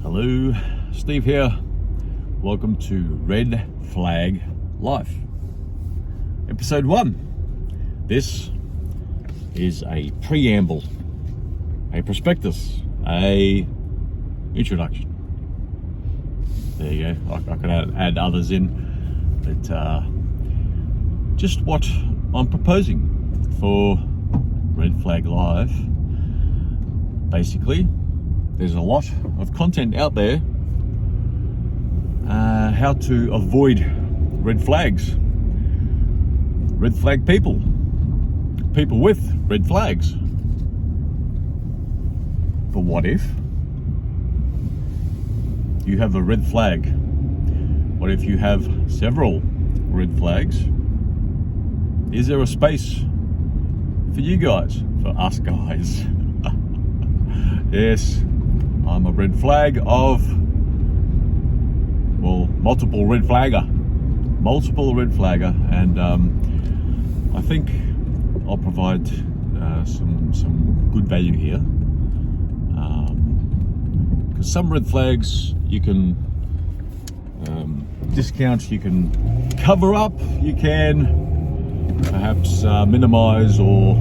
Hello, Steve here. Welcome to Red Flag Life, episode 1. This is a preamble, a prospectus, a introduction. There you go. I could add others in, but just what I'm proposing for Red Flag Live. Basically, there's a lot of content out there. How to avoid red flags, red flag people with red flags. But what if you have a red flag? What if you have several red flags? Is there a space for you guys, for us guys? Yes, I'm a red flag of, well, multiple red flagger, and I think I'll provide some good value here, because some red flags you can discount, you can cover up, you can perhaps minimize or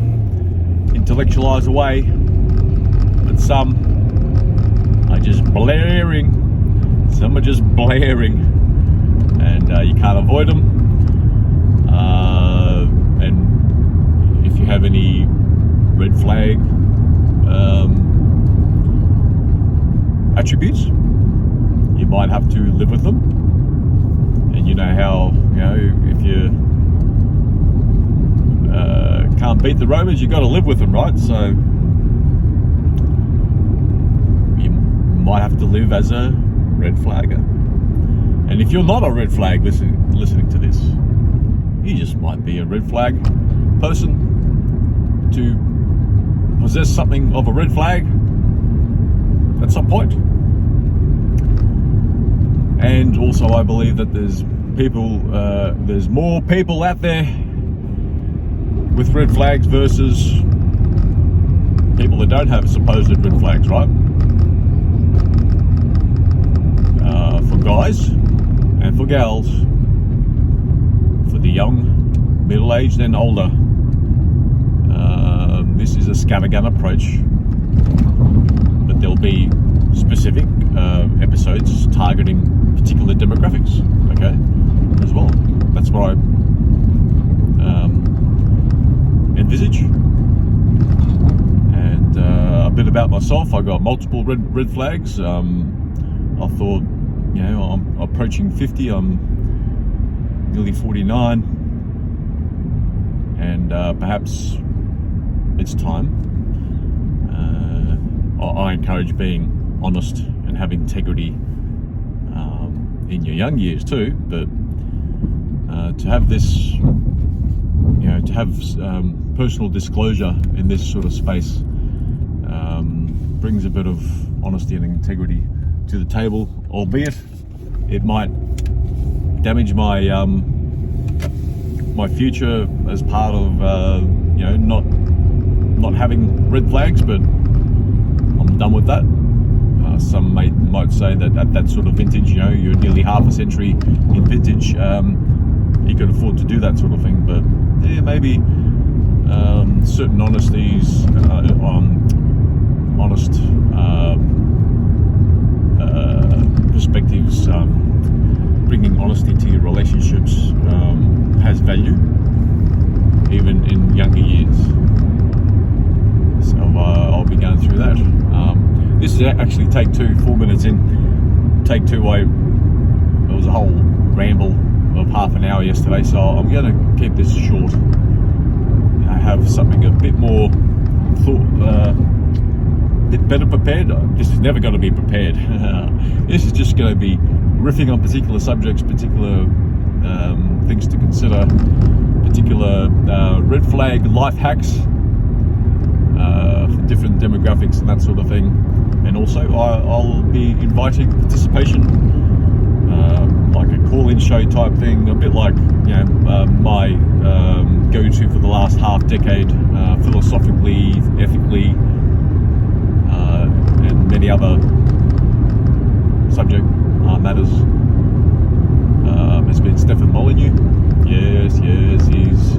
intellectualize away, but some are just blaring. Some are just blaring, and you can't avoid them. And if you have any red flag attributes, you might have to live with them. And you know how, if you can't beat the Romans, you got to live with them, right? So you might have to live as a red flagger. And if you're not a red flag listening to this, you just might be a red flag person to possess something of a red flag at some point. And also, I believe that there's more people out there with red flags versus people that don't have supposed red flags, right? For guys and for gals, for the young, middle-aged and older, this is a scattergun approach, but there'll be specific episodes targeting particular demographics, okay, as well. That's what I envisage. And a bit about myself: I got multiple red flags. I thought, I'm approaching 50. I'm nearly 49, and perhaps it's time. I encourage being honest and having integrity in your young years too, but to have this, to have personal disclosure in this sort of space brings a bit of honesty and integrity to the table, albeit it might damage my my future as part of not having red flags, but I'm done with that. Some might say that at that sort of vintage, you're nearly half a century in vintage, you can afford to do that sort of thing. But yeah, maybe certain honesties, honest perspectives, bringing honesty to your relationships has value, even in younger years. So I'll be going through that. This is actually take 2, 4 minutes in. Take 2, it was a whole ramble of half an hour yesterday, so I'm going to keep this short. I have something a bit more bit better prepared. This is never going to be prepared. This is just going to be riffing on particular subjects, particular things to consider, particular red flag life hacks for different demographics and that sort of thing. And also I'll be inviting participation, like a call-in show type thing, a bit like my go-to for the last half decade, philosophically, ethically, and many other subject matters has been Stefan Molyneux. Yes, he's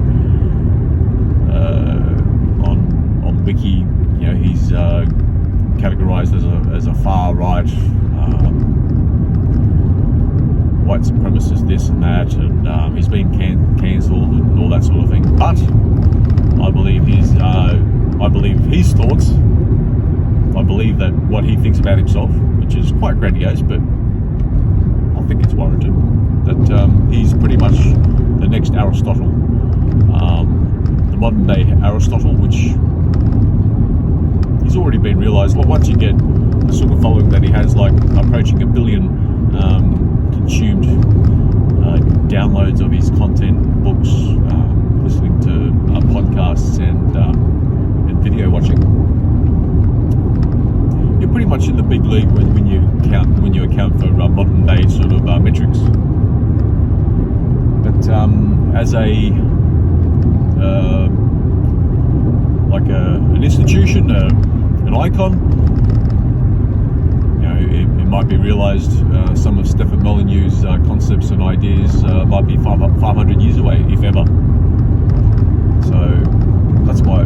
on Wiki. You know, he's categorized as a far right white supremacist, this and that, and he's been cancelled and all that sort of thing. But I believe his thoughts. I believe that what he thinks about himself, which is quite grandiose, but I think it's warranted, that he's pretty much the next Aristotle, the modern day Aristotle, which he's already been realised. Well, once you get the sort of following that he has, like approaching 1 billion consumed downloads of his content, books, listening to podcasts and video watching, you're pretty much in the big league when you account for modern day sort of metrics. But as an institution, an icon, you know, it might be realised some of Stefan Molyneux's concepts and ideas might be 500 years away, if ever. So that's my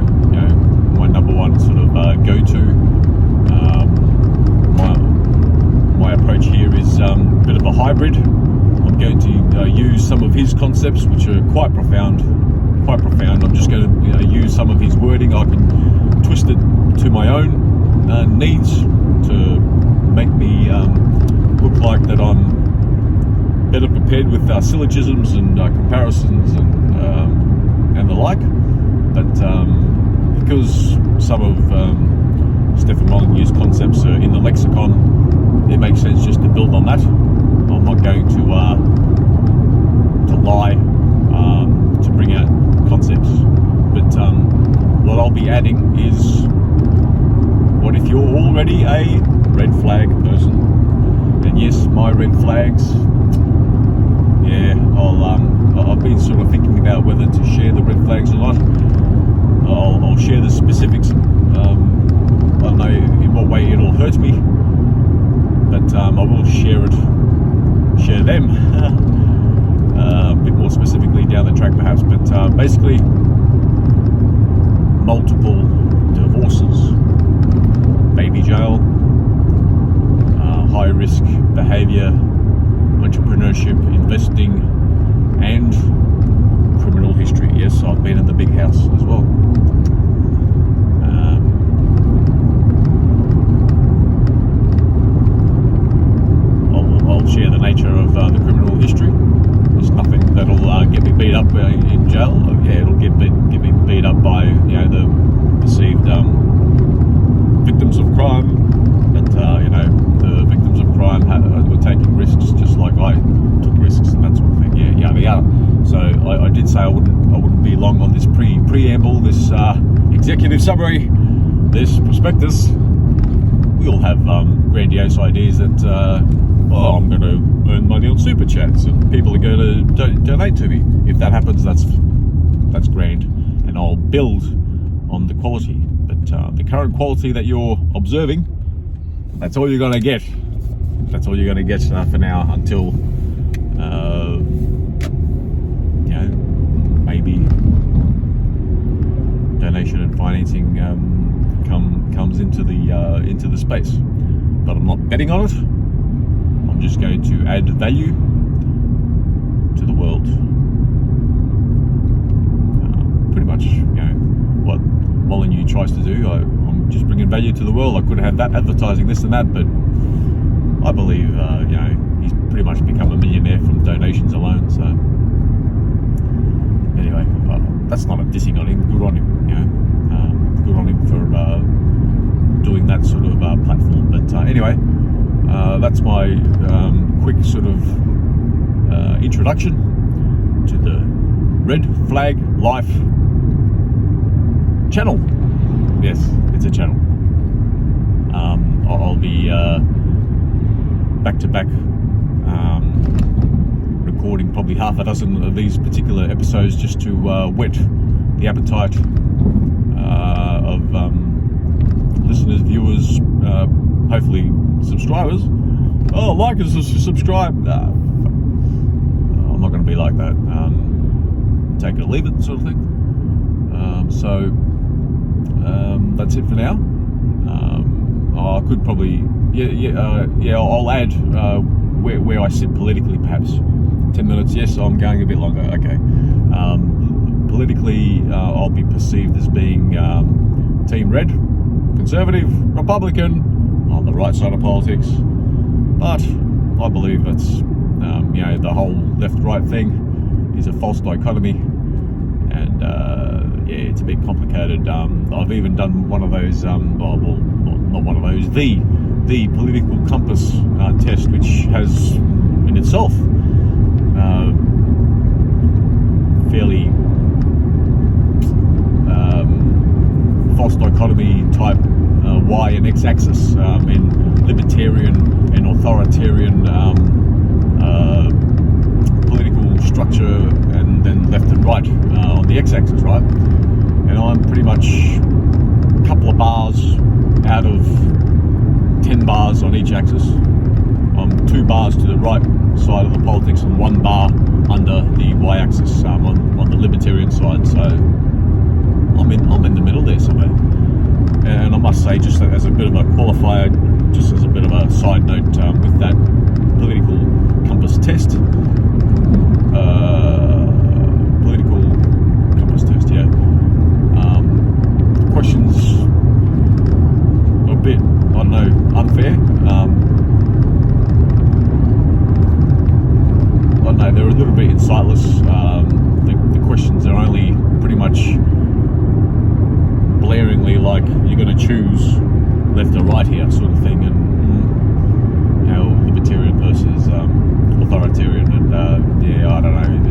number one sort of go-to. My approach here is a bit of a hybrid. I'm going to use some of his concepts, which are quite profound. I'm just going to use some of his wording. I can twist it to my own needs to make me look like that I'm better prepared with syllogisms and comparisons and the like. But because some of Stefan Molyneux's concepts are in the lexicon, it makes sense just to build on that. I'm not going to lie to bring out concepts, but what I'll be adding is, what if you're already a red flag person? And yes, my red flags. Yeah, I've been sort of thinking about whether to share the red flags or not. I'll share the specifics. I don't know in what way it'll hurt me, but I will share them a bit more specifically down the track perhaps. But basically, multiple divorces, baby jail, high risk behaviour, entrepreneurship, investing, and criminal history. Yes, I've been in the big house as well. I'll share the nature of the criminal history. There's nothing that'll get me beat up in jail. Yeah, it'll get me beat up by the perceived victims of crime, but the victims of crime were taking risks just like I took risks and that sort of thing. Yeah, yada yada. So I did say I wouldn't be long on this preamble, this executive summary, this prospectus. We all have grandiose ideas that I'm going to earn money on super chats and people are going to donate to me. If that happens, that's grand, and I'll build on the quality. But the current quality that you're observing, that's all you're going to get. That's all you're going to get for now, until maybe donation and financing comes into the space. But I'm not betting on it. I'm just going to add value to the world. Pretty much, what Molyneux tries to do. I'm just bringing value to the world. I could have that advertising this and that, but I believe he's pretty much become a millionaire from donations alone. So anyway, that's not a dissing on him. Good on him. Good on him for doing that sort of platform. But anyway, that's my quick sort of introduction to the Red Flag Life channel. Yes, it's a channel. I'll be back to back recording probably half a dozen of these particular episodes just to whet the appetite of listeners, viewers, hopefully subscribers, oh, like and subscribe. I'm not going to be like that. Take it or leave it, sort of thing. That's it for now. I could probably, I'll add where I sit politically, perhaps. 10 minutes, yes, I'm going a bit longer, okay. Politically, I'll be perceived as being Team Red, Conservative, Republican, on the right side of politics. But I believe that's, the whole left-right thing is a false dichotomy. And it's a bit complicated. I've even done one of those, not one of those, the political compass test, which has in itself fairly false dichotomy type Y and X axis in libertarian and authoritarian political structure, and then left and right on the X axis, right? And I'm pretty much a couple of bars out of 10 bars on each axis. I'm 2 bars to the right side of the politics and 1 bar under the Y-axis on the libertarian side. So I'm in the middle there somewhere. And I must say, just as a bit of a qualifier, just as a bit of a side note, with that political compass test, questions a bit, I don't know, unfair. I don't know, they're a little bit insightless. The questions are only pretty much blaringly like, you're going to choose left or right here, sort of thing, and libertarian versus authoritarian, and I don't know,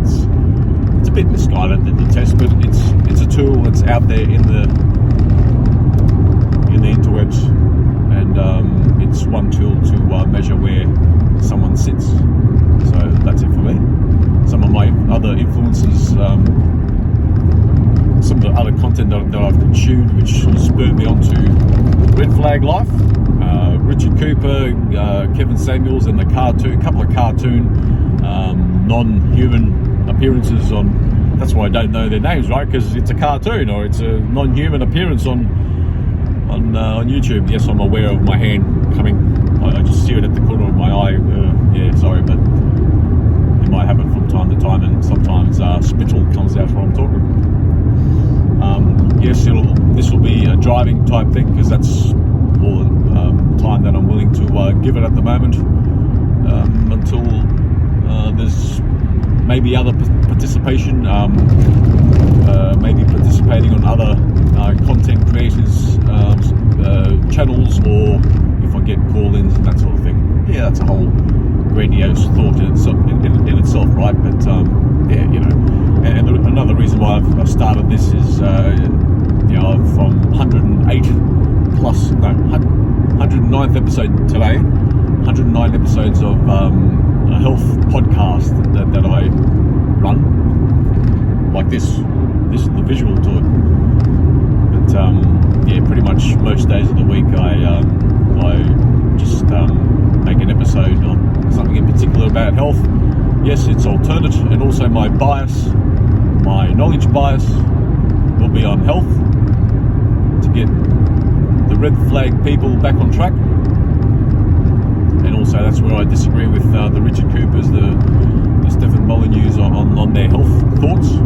it's a bit misguided, the test, but it's a tool that's out there in the interwebs, and it's one tool to measure where someone sits. So that's it for me. Some of my other influences, some of the other content that I've consumed, which has spurred me on to Red Flag Life, Richard Cooper, Kevin Samuels, and a couple of cartoon non-human appearances on. That's why I don't know their names, right? Because it's a cartoon, or it's a non-human appearance on YouTube. Yes, I'm aware of my hand coming. I just see it at the corner of my eye. Sorry, but it might happen from time to time, and sometimes spittle comes out while I'm talking. Yes, this will be a driving type thing, because that's all the time that I'm willing to give it at the moment, until there's maybe other participation, maybe participating on other content creators' channels, or if I get call-ins and that sort of thing. Yeah, that's a whole grandiose thought in itself, right? But and another reason why I've started this is from 109th episode today, 109 episodes of a health podcast that I run, like this is the visual to it. But pretty much most days of the week I just make an episode on something in particular about health. Yes, it's alternate, and also my knowledge bias will be on health, to get the red flag people back on track. And also that's where I disagree with the Richard Coopers, the Stephen Molyneux on their health thoughts.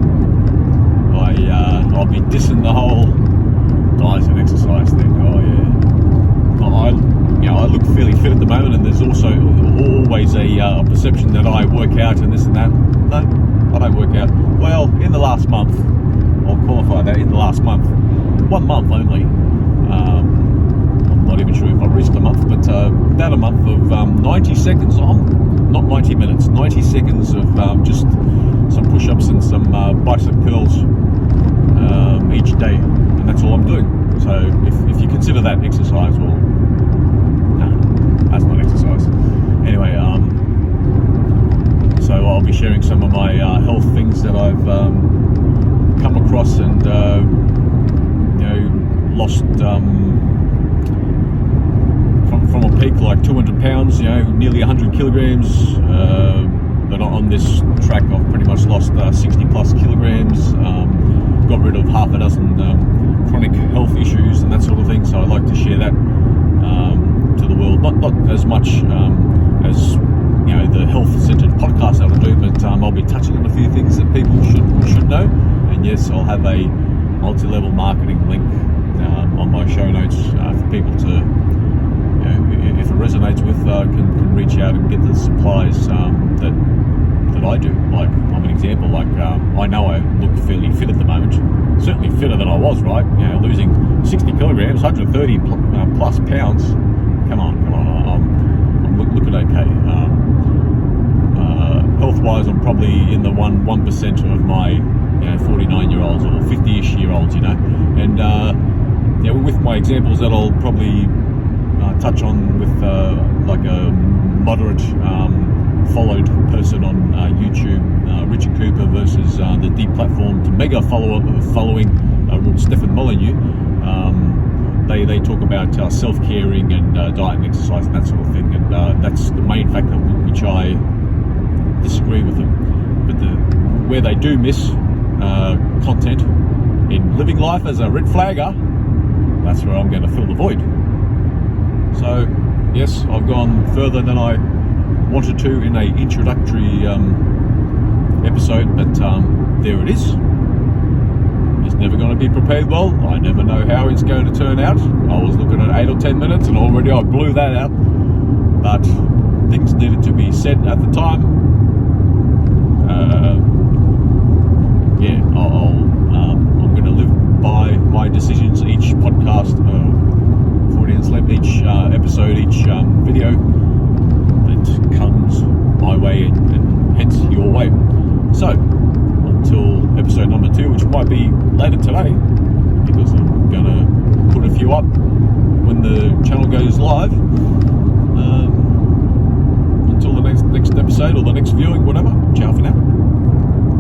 I'll be dissing the whole diet and exercise thing. I look fairly fit at the moment, and there's also always a perception that I work out and this and that. No, I don't work out. Well, in the last month, I'll qualify that, in the last month, 1 month only. I'm not even sure if I reached a month, but about a month of 90 seconds on, not 90 minutes, 90 seconds of just some push-ups and some bicep curls each day, and that's all I'm doing. So if you consider that exercise, well, no, that's not exercise. Anyway, so I'll be sharing some of my health things that I've come across and from a peak like 200 pounds, nearly 100 kilograms. But on this track, I've pretty much lost 60 plus kilograms. Got rid of half a dozen chronic health issues and that sort of thing. So I like to share that to the world. Not as much as the health-centered podcast that I'll do, but I'll be touching on a few things that people should know. And yes, I'll have a multi-level marketing link on my show notes for people to, if it resonates with, can reach out and get the supplies that I do. Like, I'm an example. Like, I know I look fairly fit at the moment, certainly fitter than I was, right? Losing 60 kilograms, 130 plus pounds. Come on, I'm looking okay. Health-wise, I'm probably in the 1% of my 49-year-olds or 50-ish year olds, and with my examples that I'll probably touch on with like a moderate followed person on YouTube, Richard Cooper versus the deplatformed to mega following Stefan Molyneux. They talk about self-caring and diet and exercise and that sort of thing, and that's the main factor which I disagree with them. But where they do miss content in living life as a red flagger, that's where I'm going to fill the void. So yes, I've gone further than I wanted to in a introductory episode, but there it is. It's never going to be prepared well. I never know how it's going to turn out. I was looking at 8 or 10 minutes and already I blew that out, but things needed to be said at the time. I'm going to live by my decisions each podcast, Freudian slip, each episode, each video that comes my way and hence your way. So, until episode number 2, which might be later today, because I'm going to put a few up when the channel goes live.